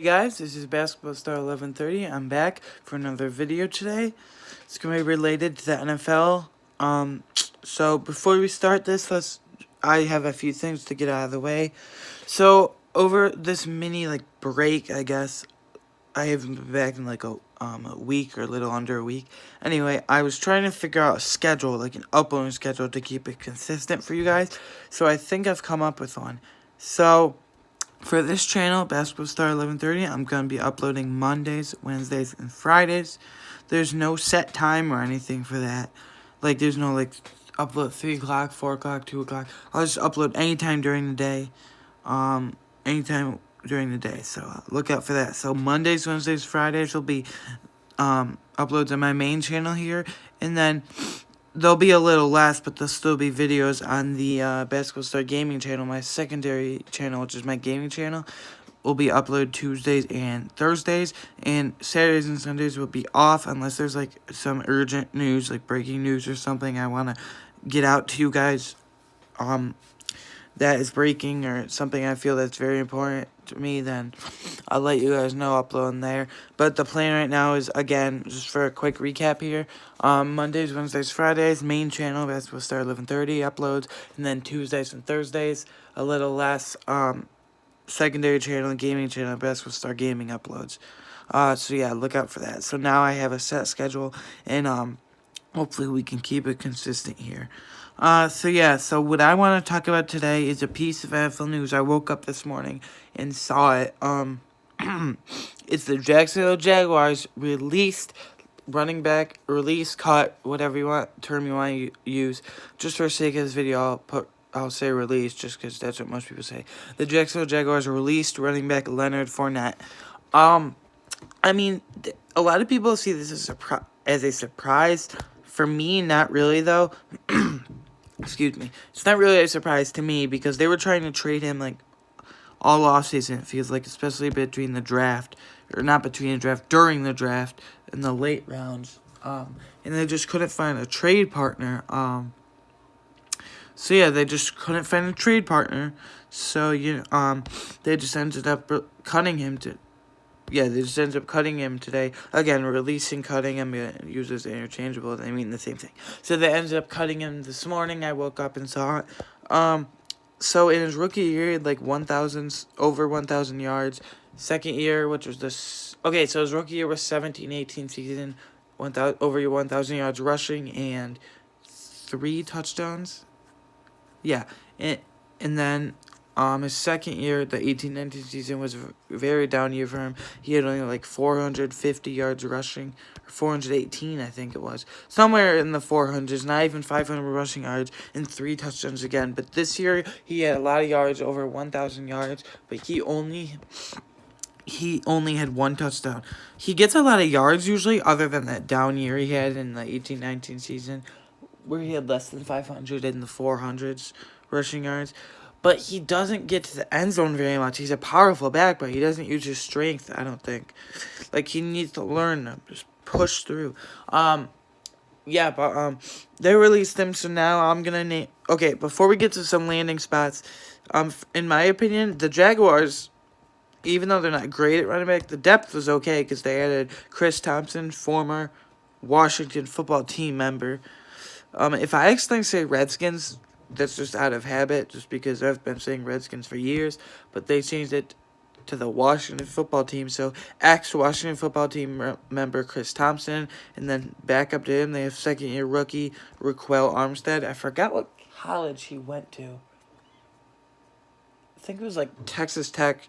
Hey guys, this is Basketball Star 1130. I'm back for another video today. It's going to be related to the NFL. So before we start this, I have a few things to get out of the way. So over this mini break, I guess I haven't been back in a week or a little under a week. Anyway, I was trying to figure out a schedule, like an uploading schedule to keep it consistent for you guys. So I think I've come up with one. So for this channel, Basketball Star 1130, I'm going to be uploading Mondays, Wednesdays, and Fridays. There's no set time or anything for that. There's no, upload 3 o'clock, 4 o'clock, 2 o'clock. I'll just upload anytime during the day. So look out for that. So Mondays, Wednesdays, Fridays will be uploads on my main channel here. And then there'll be a little less, but there'll still be videos on the Basketball Star Gaming channel, my secondary channel, which is my gaming channel. Will be uploaded Tuesdays and Thursdays, and Saturdays and Sundays will be off unless there's some urgent news, like breaking news or something I want to get out to you guys. That is breaking or something I feel that's very important to me, then I'll let you guys know, uploading there. But the plan right now is, again, just for a quick recap here, Mondays, Wednesdays, Fridays, main channel, Basketball Star 1130 uploads, and then Tuesdays and Thursdays, a little less, secondary channel and gaming channel, Basketball Star Gaming uploads. So yeah, look out for that. So now I have a set schedule, and hopefully we can keep it consistent here. So what I want to talk about today is a piece of NFL news. I woke up this morning and saw it. It's the Jacksonville Jaguars cut, whatever term you want to use. Just for the sake of this video, I'll say release, just because that's what most people say. The Jacksonville Jaguars released running back Leonard Fournette. I mean, a lot of people see this as a surprise. For me, not really, though. Excuse me. It's not really a surprise to me because they were trying to trade him, all offseason, it feels like, especially between the draft, or not between the draft, during the draft, in the late rounds. And they just couldn't find a trade partner. So yeah, they just couldn't find a trade partner. So they just ended up cutting him today. Again, releasing, cutting. I'm going to use this interchangeable. They mean the same thing. So they ended up cutting him this morning. I woke up and saw it. So in his rookie year, he had over 1,000 yards. Second year, which was this. Okay, so his rookie year was 17-18 season. Over 1,000 yards rushing and 3 touchdowns. Yeah, and then his second year, the 18-19 season, was a very down year for him. He had only 450 yards rushing, or 418, I think it was. Somewhere in the 400s, not even 500 rushing yards, and 3 touchdowns again. But this year, he had a lot of yards, over 1,000 yards, but he only had 1 touchdown. He gets a lot of yards usually, other than that down year he had in the 18-19 season, where he had less than 500 in the 400s rushing yards. But he doesn't get to the end zone very much. He's a powerful back, but he doesn't use his strength, I don't think. He needs to learn to just push through. They released him, so now I'm going to name... Okay, before we get to some landing spots, in my opinion, the Jaguars, even though they're not great at running back, the depth was okay because they added Chris Thompson, former Washington football team member. If I accidentally say Redskins, that's just out of habit, just because I've been saying Redskins for years, but they changed it to the Washington football team. So ex-Washington football team member Chris Thompson, and then back up to him, they have second-year rookie Raquel Armstead. I forgot what college he went to. I think it was Texas Tech.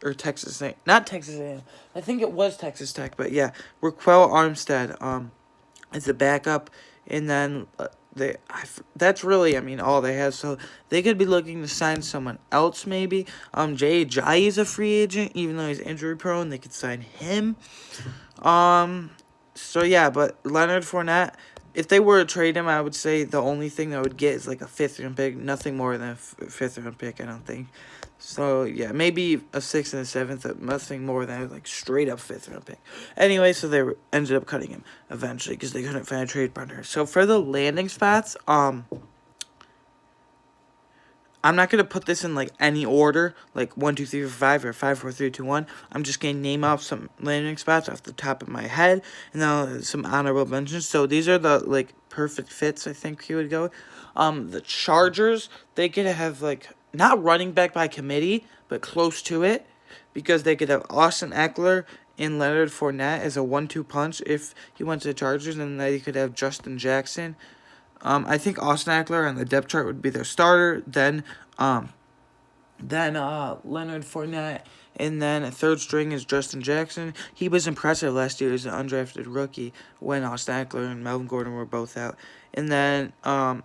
Or Texas A&M. Not Texas A&M. I think it was Texas Tech, but yeah, Raquel Armstead is the backup, and then that's really, all they have. So they could be looking to sign someone else, maybe. Jay Ajayi is a free agent, even though he's injury prone. They could sign him. So yeah, but Leonard Fournette, if they were to trade him, I would say the only thing that I would get is a 5th-round pick. Nothing more than a 5th-round pick, I don't think. So, yeah, maybe a 6th and a 7th, nothing more than a straight-up 5th-round pick. Anyway, so they ended up cutting him eventually because they couldn't find a trade partner. So, for the landing spots, I'm not going to put this in, like, any order, like 1, 2, 3, 4, 5, or 5, 4, 3, 2, 1. I'm just going to name off some landing spots off the top of my head, and then some honorable mentions. So these are the, like, perfect fits, I think he would go. The Chargers, they could have, like, not running back by committee, but close to it, because they could have Austin Eckler and Leonard Fournette as a 1-2 punch if he went to the Chargers, and they could have Justin Jackson. I think Austin Eckler on the depth chart would be their starter, then Leonard Fournette, and then a third string is Justin Jackson. He was impressive last year as an undrafted rookie when Austin Eckler and Melvin Gordon were both out. And then and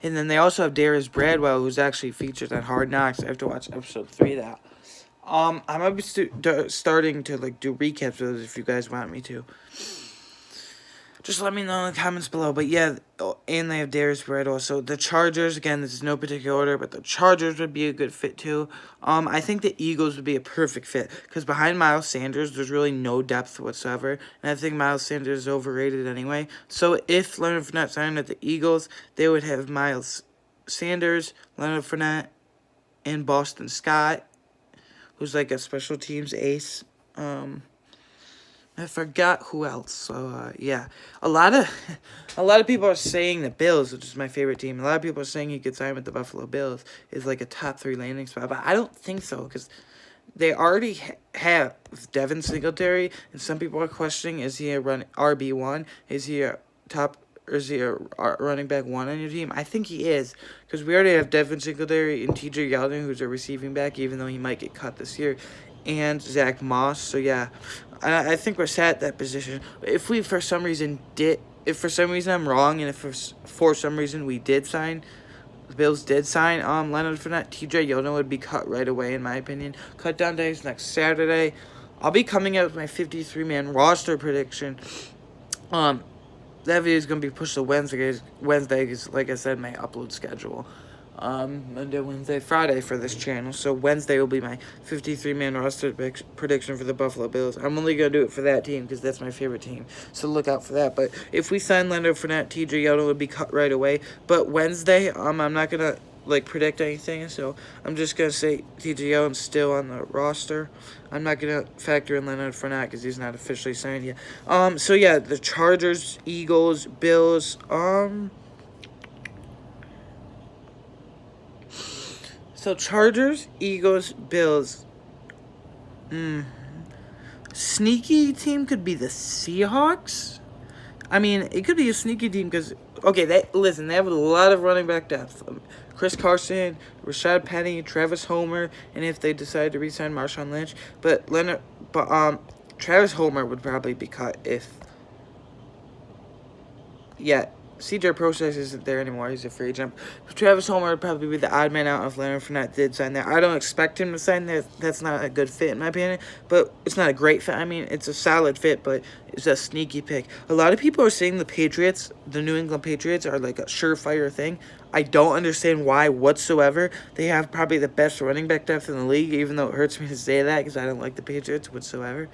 then they also have Darius Bradwell, who's actually featured on Hard Knocks. I have to watch episode 3 of that. I'm gonna be starting to, like, do recaps of those if you guys want me to. Just let me know in the comments below. But yeah, and they have Darius Bradwell. So the Chargers, again, this is no particular order, but the Chargers would be a good fit too. I think the Eagles would be a perfect fit because behind Miles Sanders, there's really no depth whatsoever, and I think Miles Sanders is overrated anyway. So if Leonard Fournette signed with the Eagles, they would have Miles Sanders, Leonard Fournette, and Boston Scott, who's like a special teams ace. I forgot who else. So yeah, a lot of people are saying the Bills, which is my favorite team. A lot of people are saying he could sign with the Buffalo Bills is like a top 3 landing spot, but I don't think so because they already have Devin Singletary, and some people are questioning: is he a RB1? Is he a top? Or is he a running back 1 on your team? I think he is, because we already have Devin Singletary and T.J. Yeldon, who's a receiving back, even though he might get cut this year, and Zach Moss. So yeah, I think we're set at that position. If for some reason I'm wrong, and if for some reason we did sign, the Bills did sign Leonard Fournette, T.J. Yeldon would be cut right away, in my opinion. Cut down days next Saturday. I'll be coming out with my 53-man roster prediction. That video is going to be pushed to Wednesday, because, like I said, my upload schedule. Monday, Wednesday, Friday for this channel. So Wednesday will be my 53-man roster prediction for the Buffalo Bills. I'm only going to do it for that team because that's my favorite team. So look out for that. But if we sign Leonard Fournette, T.J. Yeldon would be cut right away. But Wednesday, I'm not going to, like, predict anything. So I'm just going to say T.J. Yeldon's still on the roster. I'm not going to factor in Leonard Fournette because he's not officially signed yet. So yeah, the Chargers, Eagles, Bills, So Chargers, Eagles, Bills. Sneaky team could be the Seahawks. I mean, it could be a sneaky team because, okay, they have a lot of running back depth. Chris Carson, Rashad Penny, Travis Homer, and if they decide to re-sign Marshawn Lynch. But Travis Homer would probably be cut if, yeah, C.J. Process isn't there anymore. He's a free agent. Travis Homer would probably be the odd man out if Leonard Fournette did sign there. I don't expect him to sign there. That's not a good fit, in my opinion. But it's not a great fit. I mean, it's a solid fit, but it's a sneaky pick. A lot of people are saying the Patriots, the New England Patriots, are like a surefire thing. I don't understand why whatsoever. They have probably the best running back depth in the league, even though it hurts me to say that because I don't like the Patriots whatsoever.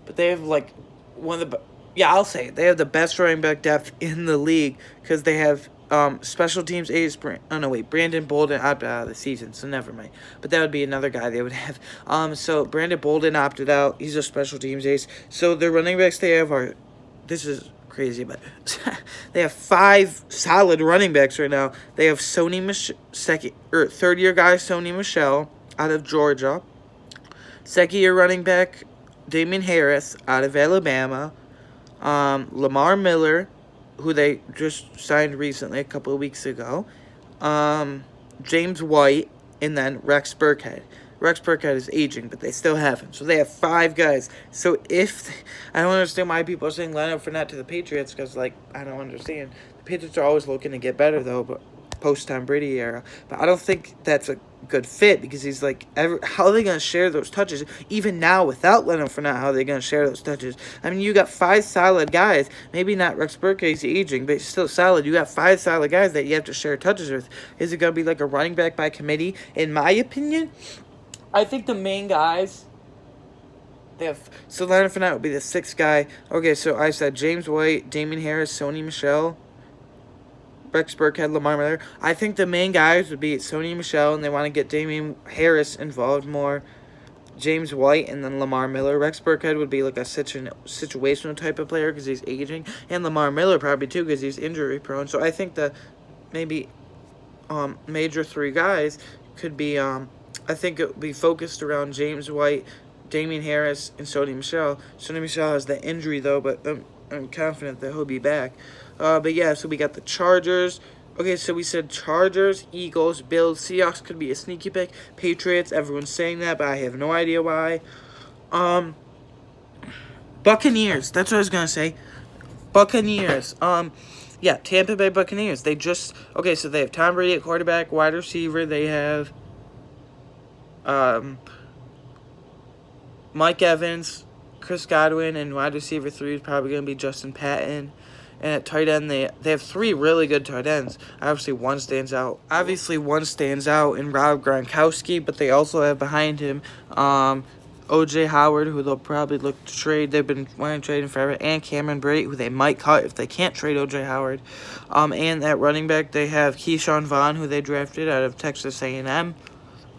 But they have, like, one of the... Yeah, I'll say it. They have the best running back depth in the league because they have special teams ace. Brandon Bolden opted out of the season, so never mind. But that would be another guy they would have. So Brandon Bolden opted out. He's a special teams ace. So the running backs they have are, this is crazy, but they have 5 solid running backs right now. They have third-year guy Sony Michel out of Georgia. Second-year running back Damian Harris out of Alabama. Lamar Miller, who they just signed recently a couple of weeks ago, James White, and then Rex Burkhead. Rex Burkhead is aging, but they still have him. So they have 5 guys. So I don't understand why people are saying Leonard Fournette to the Patriots, because, like, I don't understand. The Patriots are always looking to get better, though, but post-Tom Brady era. But I don't think that's a good fit because he's like, how are they going to share those touches? Even now, without Leonard Fournette, how are they going to share those touches? I mean, you got 5 solid guys. Maybe not Rex Burkhead, he's aging, but he's still solid. You got 5 solid guys that you have to share touches with. Is it going to be like a running back by committee? In my opinion, I think the main guys, so Leonard Fournette would be the 6th guy. Okay, so I said James White, Damian Harris, Sony Michel, Rex Burkhead, Lamar Miller. I think the main guys would be Sony Michel, and they want to get Damian Harris involved more. James White, and then Lamar Miller. Rex Burkhead would be like a situational type of player because he's aging, and Lamar Miller probably too because he's injury prone. So I think the maybe major three guys could be I think it would be focused around James White, Damian Harris, and Sony Michel. Sony Michel has the injury though, but I'm confident that he'll be back. But yeah, so we got the Chargers. Okay, so we said Chargers, Eagles, Bills, Seahawks could be a sneaky pick. Patriots, everyone's saying that, but I have no idea why. Buccaneers, that's what I was going to say. Buccaneers, yeah, Tampa Bay Buccaneers. Okay, so they have Tom Brady at quarterback, wide receiver. They have Mike Evans, Chris Godwin, and wide receiver 3 is probably going to be Justin Patton. And at tight end, they have 3 really good tight ends. Obviously, one stands out in Rob Gronkowski, but they also have behind him O.J. Howard, who they'll probably look to trade. They've been wanting to trade him forever. And Cameron Brate, who they might cut if they can't trade O.J. Howard. And at running back, they have Keyshawn Vaughn, who they drafted out of Texas A&M.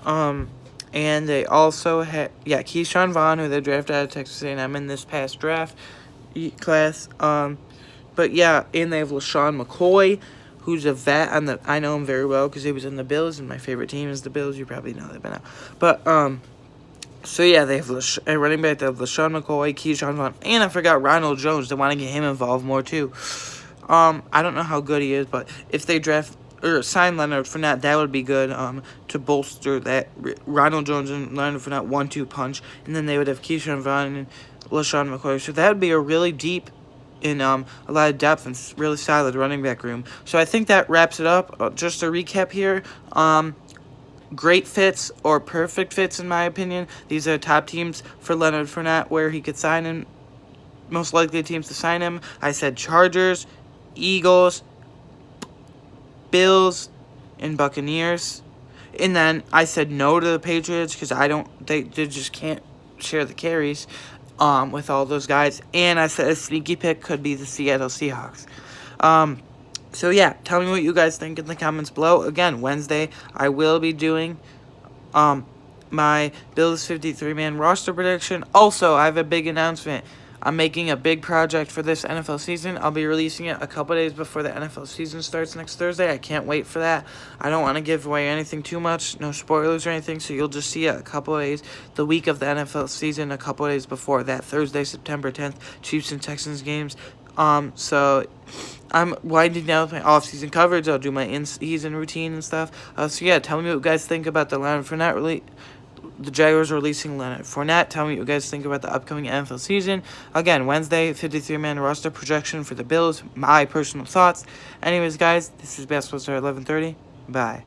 And they also have, Keyshawn Vaughn, who they drafted out of Texas A&M in this past draft class. But yeah, and they have LaShawn McCoy, who's a vet. I know him very well because he was in the Bills, and my favorite team is the Bills. You probably know that by now. But so yeah, they have a running back. They have LaShawn McCoy, Keyshawn Vaughn, and I forgot Ronald Jones. They want to get him involved more too. I don't know how good he is, but if they draft or sign Leonard Fournette, that would be good to bolster that Ronald Jones and Leonard Fournette 1-2 punch, and then they would have Keyshawn Vaughn and LaShawn McCoy. So that would be a really deep in a lot of depth and really solid running back room. So I think that wraps it up. Just a recap here. Great fits or perfect fits in my opinion. These are top teams for Leonard Fournette where he could sign in. Most likely teams to sign him. I said Chargers, Eagles, Bills, and Buccaneers. And then I said no to the Patriots because they just can't share the carries with all those guys. And I said a sneaky pick could be the Seattle Seahawks. So yeah, tell me what you guys think in the comments below. Again, Wednesday I will be doing my Bills 53-man roster prediction. Also, I have a big announcement. I'm making a big project for this NFL season. I'll be releasing it a couple days before the NFL season starts next Thursday. I can't wait for that. I don't want to give away anything too much, no spoilers or anything, so you'll just see it a couple of days, the week of the NFL season, a couple of days before that, Thursday, September 10th, Chiefs and Texans games. So I'm winding down with my off-season coverage. I'll do my in-season routine and stuff. So yeah, tell me what you guys think about the Leonard Fournette the Jaguars releasing Leonard Fournette. Tell me what you guys think about the upcoming NFL season. Again, Wednesday, 53-man roster projection for the Bills. My personal thoughts. Anyways, guys, this is Basketball Star 1130. Bye.